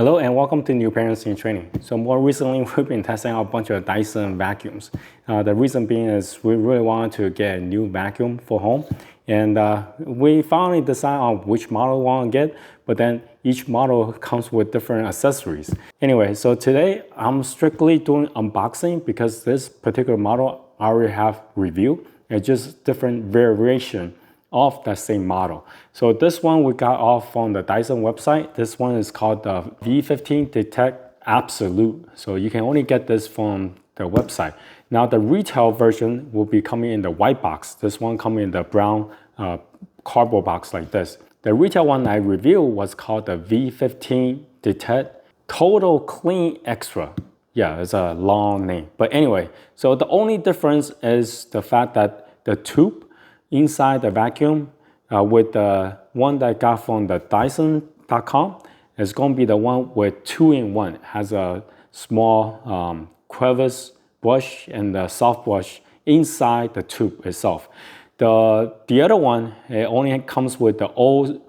Hello and welcome to New Parents in Training. So more recently, we've been testing out a bunch of Dyson vacuums. The reason being is we really wanted to get a new vacuum for home. And we finally decided on which model we want to get, but then each model comes with different accessories. Anyway, so today I'm strictly doing unboxing because this particular model I already have reviewed. It's just different variation of that same model. So this one we got off on the Dyson website. This one is called the V15 Detect Absolute. So you can only get this from the website. Now the retail version will be coming in the white box. This one coming in the brown cardboard box like this. The retail one I reviewed was called the V15 Detect Total Clean Extra. Yeah, it's a long name. But anyway, so the only difference is the fact that the tube inside the vacuum with the one that I got from the Dyson.com is going to be the one with 2-in-1. It has a small crevice brush and a soft brush inside the tube itself. The other one, it only comes with the old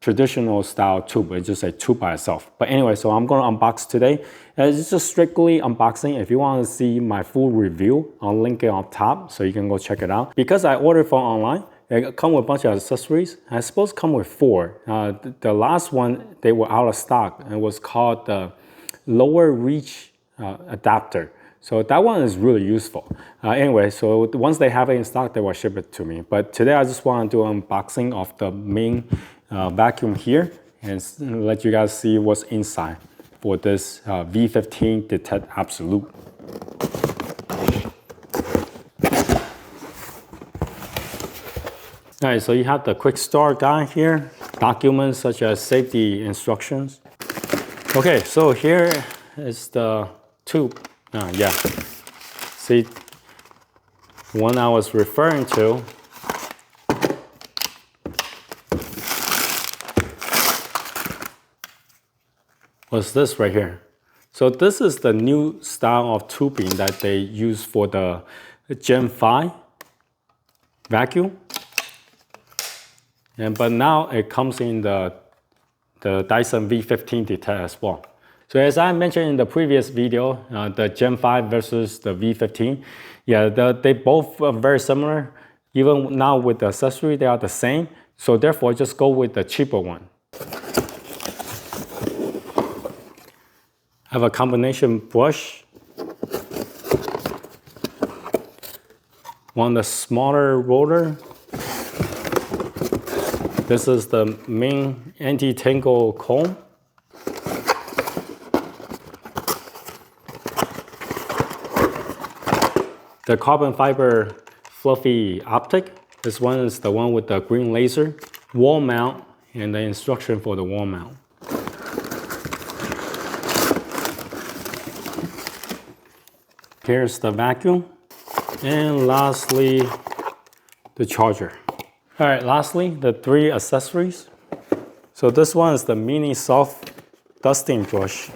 traditional style tube. It's just a tube by itself. But anyway, so I'm going to unbox today. It's just strictly unboxing. If you want to see my full review, I'll link it on top so you can go check it out. Because I ordered from online, it comes with a bunch of accessories. I suppose it comes with 4. The last one, they were out of stock. It was called the lower reach adapter. So that one is really useful. Anyway, so once they have it in stock, they will ship it to me. But today I just want to do an unboxing of the main vacuum here and let you guys see what's inside for this V15 Detect Absolute. All right, so you have the quick start guide here, documents such as safety instructions. Okay, so here is the tube. Yeah, see, one I was referring to was this right here. So this is the new style of tubing that they use for the Gen 5 vacuum. But now it comes in the Dyson V15 Detect as well. So as I mentioned in the previous video, the Gen 5 versus the V15, yeah, they both are very similar. Even now with the accessory, they are the same. So therefore, just go with the cheaper one. I have a combination brush. One the smaller roller. This is the main anti-tangle comb. The carbon fiber fluffy optic. This one is the one with the green laser. Wall mount and the instruction for the wall mount. Here's the vacuum. And lastly, the charger. All right, lastly, the 3 accessories. So this one is the mini soft dusting brush.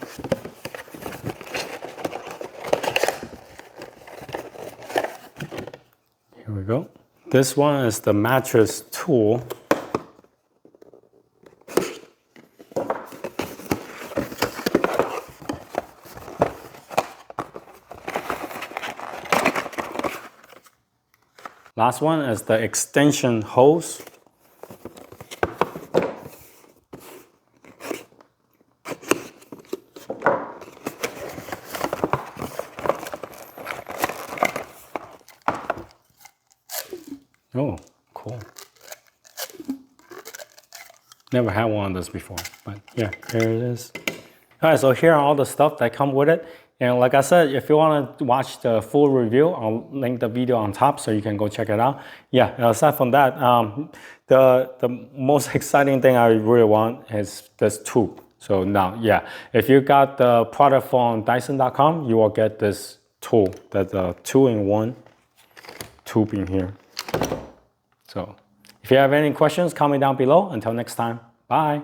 Here we go. This one is the mattress tool. Last one is the extension hose. Oh, cool. Never had one of those before, but yeah, here it is. All right, so here are all the stuff that come with it. And like I said, if you want to watch the full review, I'll link the video on top so you can go check it out. Yeah, aside from that, the most exciting thing I really want is this tube. So now, yeah, if you got the product from Dyson.com, you will get this tool. That's a 2-in-1 tube in here. So if you have any questions, comment down below. Until next time, bye.